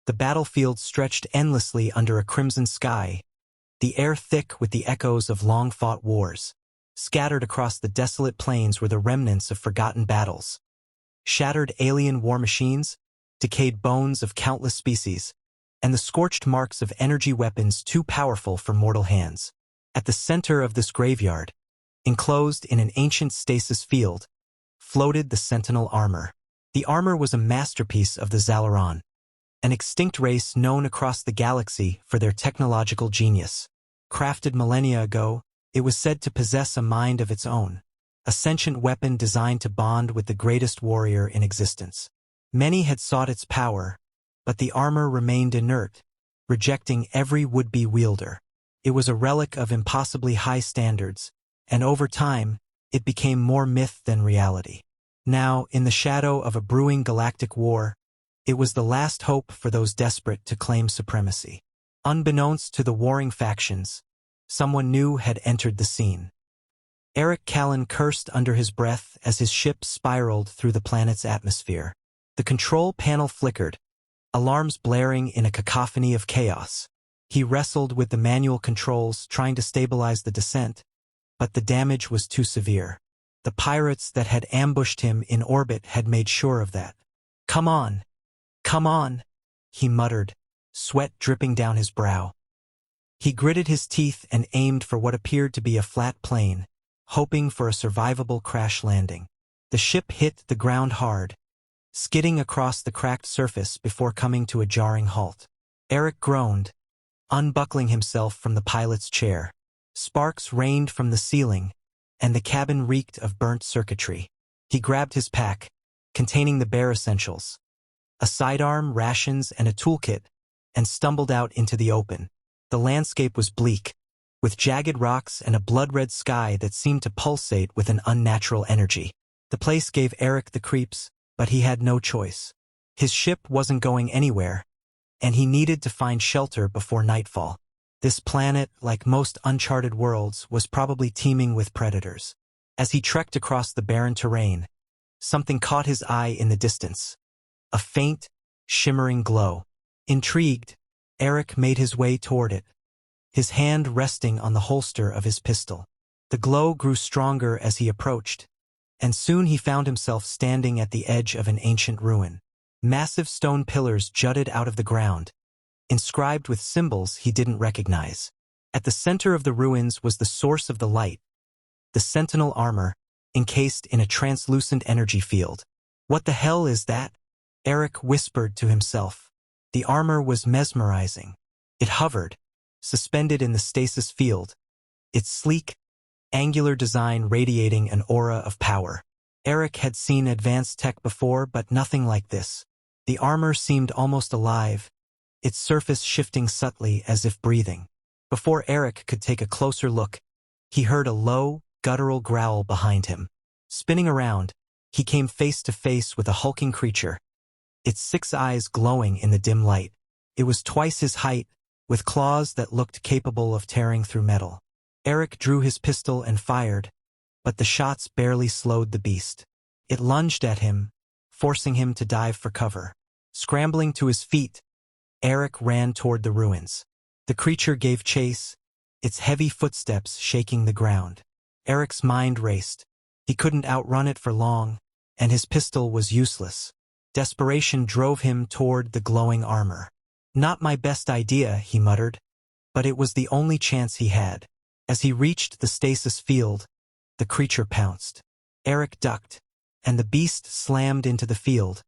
The battlefield stretched endlessly under a crimson sky, the air thick with the echoes of long-fought wars. Scattered across the desolate plains were the remnants of forgotten battles. Shattered alien war machines, decayed bones of countless species, and the scorched marks of energy weapons too powerful for mortal hands. At the center of this graveyard, enclosed in an ancient stasis field, floated the Sentinel armor. The armor was a masterpiece of the Zalaran, an extinct race known across the galaxy for their technological genius. Crafted millennia ago, it was said to possess a mind of its own, a sentient weapon designed to bond with the greatest warrior in existence. Many had sought its power, but the armor remained inert, rejecting every would-be wielder. It was a relic of impossibly high standards, and over time, it became more myth than reality. Now, in the shadow of a brewing galactic war, it was the last hope for those desperate to claim supremacy. Unbeknownst to the warring factions, someone new had entered the scene. Eric Callan cursed under his breath as his ship spiraled through the planet's atmosphere. The control panel flickered, alarms blaring in a cacophony of chaos. He wrestled with the manual controls, trying to stabilize the descent, but the damage was too severe. The pirates that had ambushed him in orbit had made sure of that. "Come on! Come on!" he muttered, sweat dripping down his brow. He gritted his teeth and aimed for what appeared to be a flat plane, hoping for a survivable crash landing. The ship hit the ground hard, skidding across the cracked surface before coming to a jarring halt. Eric groaned, unbuckling himself from the pilot's chair. Sparks rained from the ceiling, and the cabin reeked of burnt circuitry. He grabbed his pack, containing the bare essentials, a sidearm, rations, and a toolkit, and stumbled out into the open. The landscape was bleak, with jagged rocks and a blood-red sky that seemed to pulsate with an unnatural energy. The place gave Eric the creeps, but he had no choice. His ship wasn't going anywhere, and he needed to find shelter before nightfall. This planet, like most uncharted worlds, was probably teeming with predators. As he trekked across the barren terrain, something caught his eye in the distance. A faint, shimmering glow. Intrigued, Eric made his way toward it, his hand resting on the holster of his pistol. The glow grew stronger as he approached, and soon he found himself standing at the edge of an ancient ruin. Massive stone pillars jutted out of the ground, inscribed with symbols he didn't recognize. At the center of the ruins was the source of the light, the Sentinel armor, encased in a translucent energy field. "What the hell is that?" Eric whispered to himself. The armor was mesmerizing. It hovered, suspended in the stasis field, its sleek, angular design radiating an aura of power. Eric had seen advanced tech before, but nothing like this. The armor seemed almost alive, its surface shifting subtly as if breathing. Before Eric could take a closer look, he heard a low, guttural growl behind him. Spinning around, he came face to face with a hulking creature, its 6 eyes glowing in the dim light. It was twice his height, with claws that looked capable of tearing through metal. Eric drew his pistol and fired, but the shots barely slowed the beast. It lunged at him, forcing him to dive for cover. Scrambling to his feet, Eric ran toward the ruins. The creature gave chase, its heavy footsteps shaking the ground. Eric's mind raced. He couldn't outrun it for long, and his pistol was useless. Desperation drove him toward the glowing armor. "Not my best idea," he muttered, but it was the only chance he had. As he reached the stasis field, the creature pounced. Eric ducked, and the beast slammed into the field,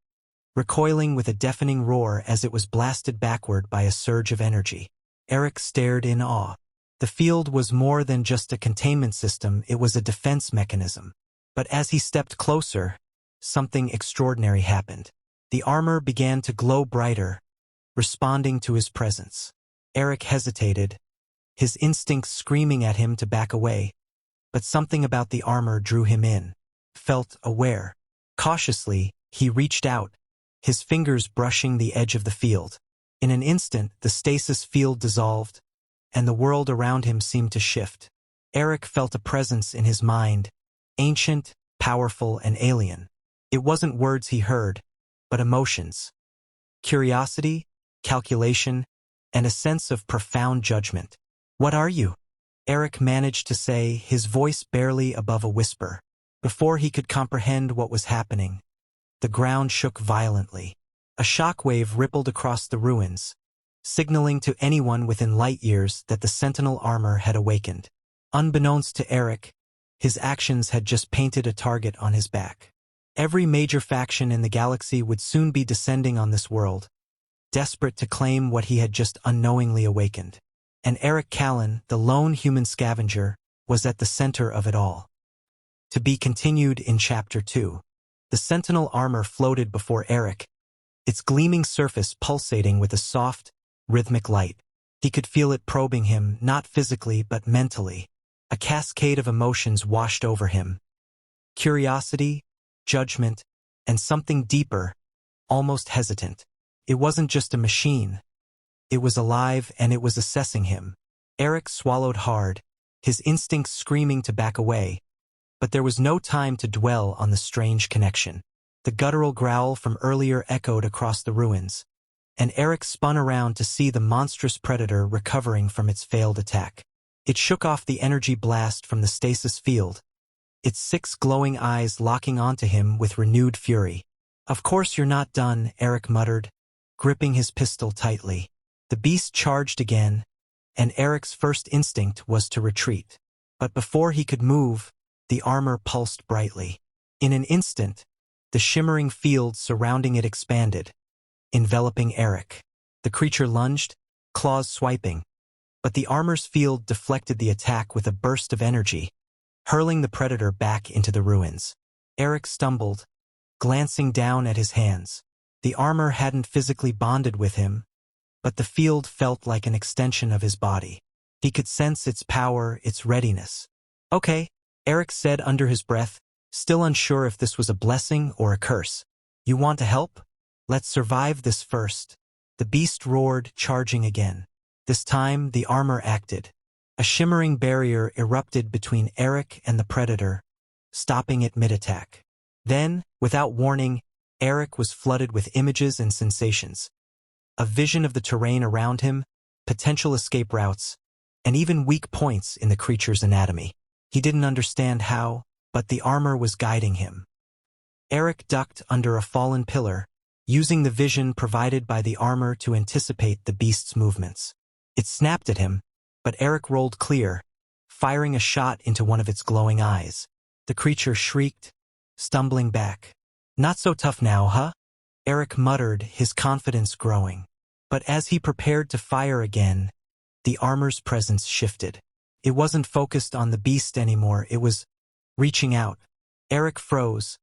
recoiling with a deafening roar as it was blasted backward by a surge of energy. Eric stared in awe. The field was more than just a containment system, it was a defense mechanism. But as he stepped closer, something extraordinary happened. The armor began to glow brighter, responding to his presence. Eric hesitated, his instincts screaming at him to back away, but something about the armor drew him in. Felt aware. Cautiously, he reached out, his fingers brushing the edge of the field. In an instant, the stasis field dissolved, and the world around him seemed to shift. Eric felt a presence in his mind, ancient, powerful, and alien. It wasn't words he heard, but emotions. Curiosity, calculation, and a sense of profound judgment. "What are you?" Eric managed to say, his voice barely above a whisper. Before he could comprehend what was happening, the ground shook violently. A shockwave rippled across the ruins, signaling to anyone within light years that the Sentinel armor had awakened. Unbeknownst to Eric, his actions had just painted a target on his back. Every major faction in the galaxy would soon be descending on this world, desperate to claim what he had just unknowingly awakened. And Eric Callan, the lone human scavenger, was at the center of it all. To be continued in Chapter 2. The Sentinel armor floated before Eric, its gleaming surface pulsating with a soft, rhythmic light. He could feel it probing him, not physically but mentally. A cascade of emotions washed over him. Curiosity, judgment, and something deeper, almost hesitant. It wasn't just a machine. It was alive, and it was assessing him. Eric swallowed hard, his instincts screaming to back away. But there was no time to dwell on the strange connection. The guttural growl from earlier echoed across the ruins, and Eric spun around to see the monstrous predator recovering from its failed attack. It shook off the energy blast from the stasis field, its 6 glowing eyes locking onto him with renewed fury. "Of course you're not done," Eric muttered, gripping his pistol tightly. The beast charged again, and Eric's first instinct was to retreat. But before he could move, the armor pulsed brightly. In an instant, the shimmering field surrounding it expanded, enveloping Eric. The creature lunged, claws swiping, but the armor's field deflected the attack with a burst of energy, hurling the predator back into the ruins. Eric stumbled, glancing down at his hands. The armor hadn't physically bonded with him, but the field felt like an extension of his body. He could sense its power, its readiness. "Okay," Eric said under his breath, still unsure if this was a blessing or a curse. "You want to help? Let's survive this first." The beast roared, charging again. This time, the armor acted. A shimmering barrier erupted between Eric and the predator, stopping it mid-attack. Then, without warning, Eric was flooded with images and sensations. A vision of the terrain around him, potential escape routes, and even weak points in the creature's anatomy. He didn't understand how, but the armor was guiding him. Eric ducked under a fallen pillar, using the vision provided by the armor to anticipate the beast's movements. It snapped at him, but Eric rolled clear, firing a shot into one of its glowing eyes. The creature shrieked, stumbling back. "Not so tough now, huh?" Eric muttered, his confidence growing. But as he prepared to fire again, the armor's presence shifted. It wasn't focused on the beast anymore, it was reaching out. Eric froze,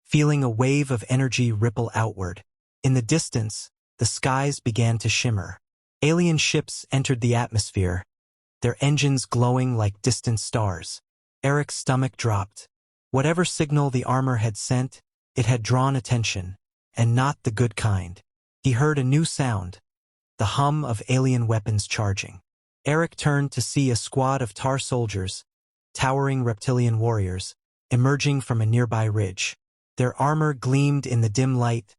feeling a wave of energy ripple outward. In the distance, the skies began to shimmer. Alien ships entered the atmosphere, their engines glowing like distant stars. Eric's stomach dropped. Whatever signal the armor had sent, it had drawn attention, and not the good kind. He heard a new sound, the hum of alien weapons charging. Eric turned to see a squad of Tar soldiers, towering reptilian warriors, emerging from a nearby ridge. Their armor gleamed in the dim light,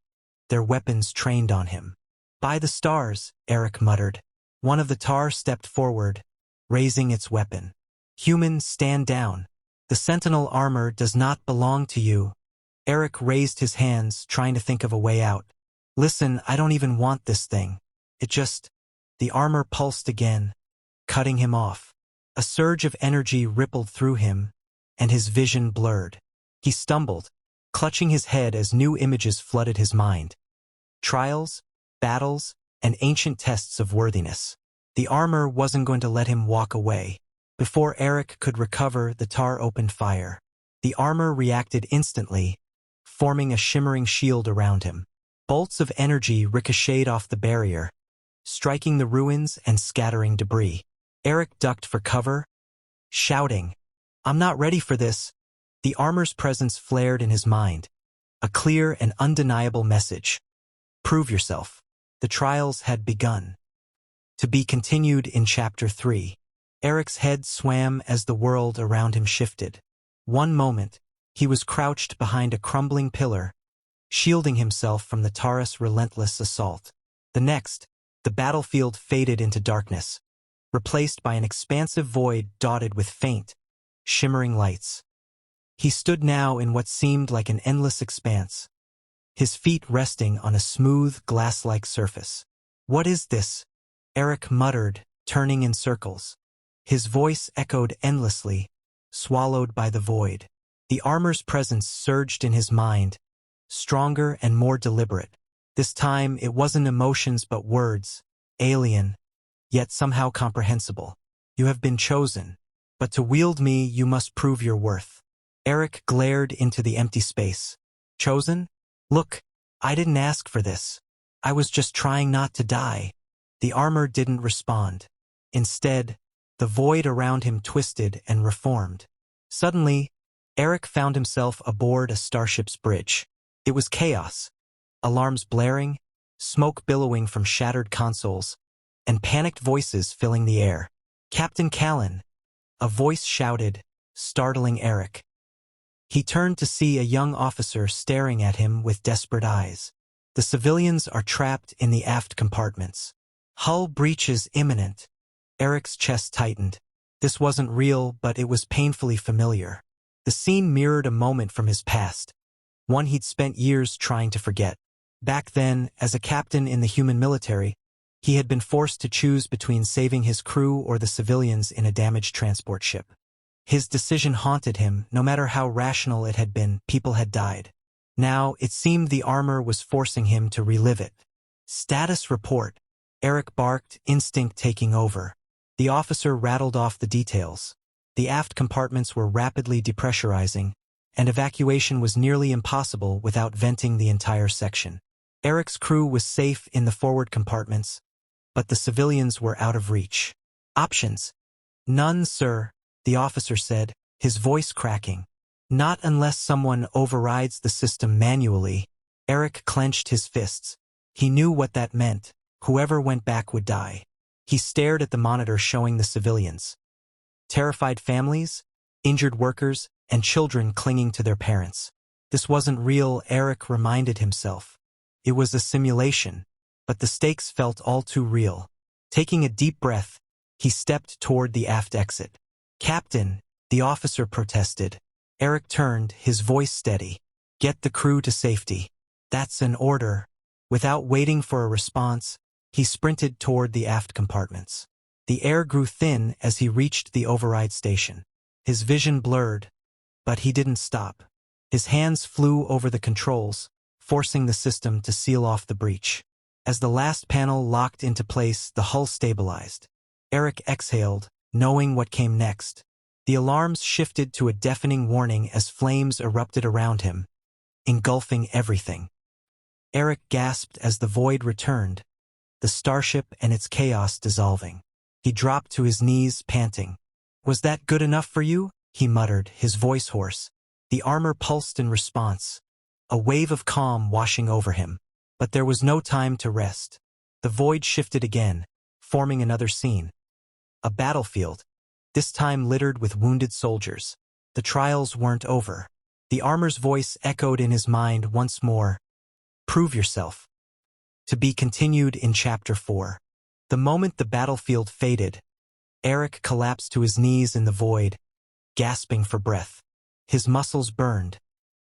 their weapons trained on him. "By the stars," Eric muttered. One of the Tar stepped forward, raising its weapon. "Humans, stand down. The Sentinel armor does not belong to you." Eric raised his hands, trying to think of a way out. "Listen, I don't even want this thing. It just..." The armor pulsed again, cutting him off. A surge of energy rippled through him, and his vision blurred. He stumbled, clutching his head as new images flooded his mind. Trials, battles, and ancient tests of worthiness. The armor wasn't going to let him walk away. Before Eric could recover, the Tar opened fire. The armor reacted instantly, forming a shimmering shield around him. Bolts of energy ricocheted off the barrier, striking the ruins and scattering debris. Eric ducked for cover, shouting, "I'm not ready for this." The armor's presence flared in his mind, a clear and undeniable message. Prove yourself. The trials had begun. To be continued in Chapter 3. Eric's head swam as the world around him shifted. One moment, he was crouched behind a crumbling pillar, shielding himself from the Taurus' relentless assault. The next, The battlefield faded into darkness, replaced by an expansive void dotted with faint, shimmering lights. He stood now in what seemed like an endless expanse, his feet resting on a smooth, glass-like surface. "What is this?" Eric muttered, turning in circles. His voice echoed endlessly, swallowed by the void. The armor's presence surged in his mind, stronger and more deliberate. This time it wasn't emotions but words, alien, yet somehow comprehensible. "You have been chosen, but to wield me you must prove your worth." Eric glared into the empty space. "Chosen? Look, I didn't ask for this. I was just trying not to die." The armor didn't respond. Instead, the void around him twisted and reformed. Suddenly, Eric found himself aboard a starship's bridge. It was chaos. Alarms blaring, smoke billowing from shattered consoles, and panicked voices filling the air. "Captain Callan!" A voice shouted, startling Eric. He turned to see a young officer staring at him with desperate eyes. "The civilians are trapped in the aft compartments. Hull breach is imminent." Eric's chest tightened. This wasn't real, but it was painfully familiar. The scene mirrored a moment from his past, one he'd spent years trying to forget. Back then, as a captain in the human military, he had been forced to choose between saving his crew or the civilians in a damaged transport ship. His decision haunted him, no matter how rational it had been. People had died. Now, it seemed the armor was forcing him to relive it. "Status report," Eric barked, instinct taking over. The officer rattled off the details. The aft compartments were rapidly depressurizing, and evacuation was nearly impossible without venting the entire section. Eric's crew was safe in the forward compartments, but the civilians were out of reach. "Options?" "None, sir," the officer said, his voice cracking. "Not unless someone overrides the system manually." Eric clenched his fists. He knew what that meant. Whoever went back would die. He stared at the monitor showing the civilians. Terrified families, injured workers, and children clinging to their parents. This wasn't real, Eric reminded himself. It was a simulation, but the stakes felt all too real. Taking a deep breath, he stepped toward the aft exit. "Captain," the officer protested. Eric turned, his voice steady. "Get the crew to safety." "That's an order." Without waiting for a response, he sprinted toward the aft compartments. The air grew thin as he reached the override station. His vision blurred, but he didn't stop. His hands flew over the controls, forcing the system to seal off the breach. As the last panel locked into place, the hull stabilized. Eric exhaled, knowing what came next. The alarms shifted to a deafening warning as flames erupted around him, engulfing everything. Eric gasped as the void returned, the starship and its chaos dissolving. He dropped to his knees, panting. "Was that good enough for you?" he muttered, his voice hoarse. The armor pulsed in response, a wave of calm washing over him. But there was no time to rest. The void shifted again, forming another scene. A battlefield, this time littered with wounded soldiers. The trials weren't over. The armor's voice echoed in his mind once more. "Prove yourself." To be continued in Chapter 4. The moment the battlefield faded, Eric collapsed to his knees in the void, gasping for breath. His muscles burned,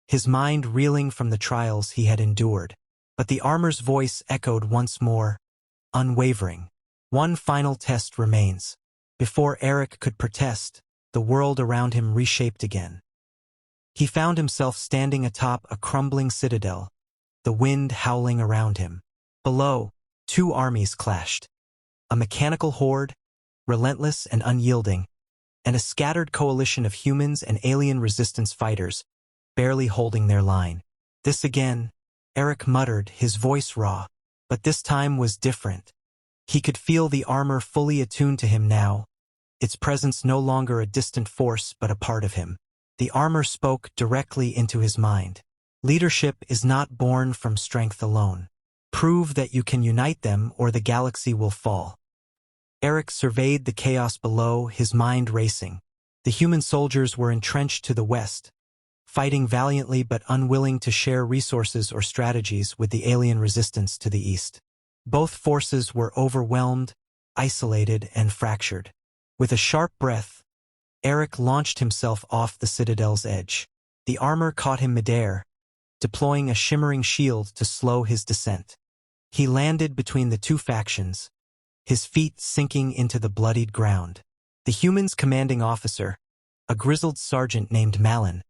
his mind reeling from the trials he had endured. But the armor's voice echoed once more, unwavering. One final test remains. Before Eric could protest, the world around him reshaped again. He found himself standing atop a crumbling citadel, the wind howling around him. Below, two armies clashed. A mechanical horde, relentless and unyielding, and a scattered coalition of humans and alien resistance fighters, barely holding their line. "This again," Eric muttered, his voice raw. But this time was different. He could feel the armor fully attuned to him now, its presence no longer a distant force but a part of him. The armor spoke directly into his mind. "Leadership is not born from strength alone. Prove that you can unite them or the galaxy will fall." Eric surveyed the chaos below, his mind racing. The human soldiers were entrenched to the west, fighting valiantly but unwilling to share resources or strategies with the alien resistance to the east. Both forces were overwhelmed, isolated, and fractured. With a sharp breath, Eric launched himself off the citadel's edge. The armor caught him midair, deploying a shimmering shield to slow his descent. He landed between the two factions, his feet sinking into the bloodied ground. The humans' commanding officer, a grizzled sergeant named Malin,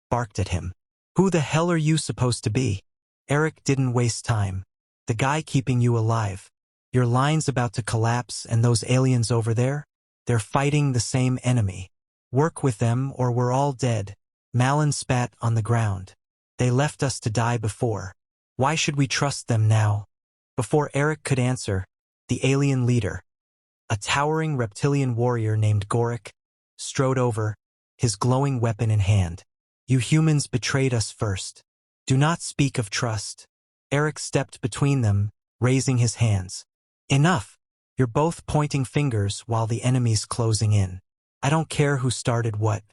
barked at him. "Who the hell are you supposed to be?" Eric didn't waste time. "The guy keeping you alive. Your line's about to collapse, and those aliens over there? They're fighting the same enemy. Work with them or we're all dead." Malin spat on the ground. "They left us to die before. Why should we trust them now?" Before Eric could answer, the alien leader, a towering reptilian warrior named Goric, strode over, his glowing weapon in hand. "You humans betrayed us first. Do not speak of trust." Eric stepped between them, raising his hands. "Enough! You're both pointing fingers while the enemy's closing in. I don't care who started what.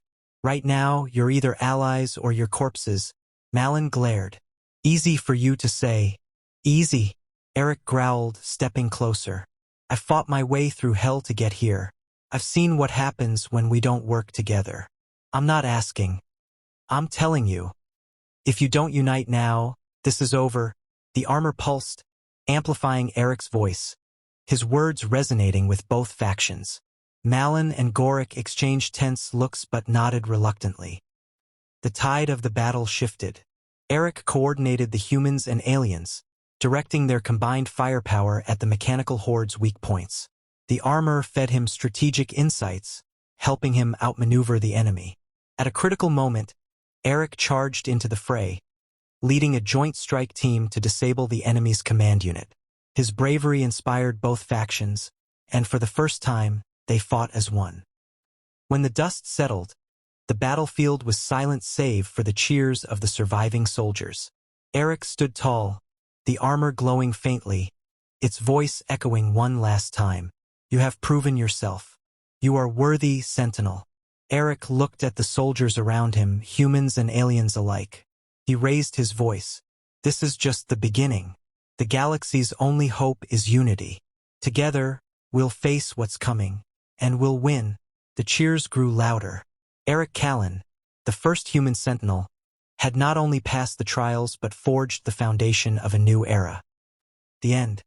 Right now, you're either allies or you're corpses." Malin glared. "Easy for you to say." "Easy," Eric growled, stepping closer. "I fought my way through hell to get here. I've seen what happens when we don't work together. I'm not asking. I'm telling you. If you don't unite now, this is over." The armor pulsed, amplifying Eric's voice, his words resonating with both factions. Malin and Goric exchanged tense looks but nodded reluctantly. The tide of the battle shifted. Eric coordinated the humans and aliens, directing their combined firepower at the mechanical horde's weak points. The armor fed him strategic insights, helping him outmaneuver the enemy. At a critical moment, Eric charged into the fray, leading a joint strike team to disable the enemy's command unit. His bravery inspired both factions, and for the first time, they fought as one. When the dust settled, the battlefield was silent save for the cheers of the surviving soldiers. Eric stood tall, the armor glowing faintly, its voice echoing one last time. "You have proven yourself. You are worthy, Sentinel." Eric looked at the soldiers around him, humans and aliens alike. He raised his voice. "This is just the beginning. The galaxy's only hope is unity. Together, we'll face what's coming, and we'll win." The cheers grew louder. Eric Callan, the first human sentinel, had not only passed the trials but forged the foundation of a new era. The end.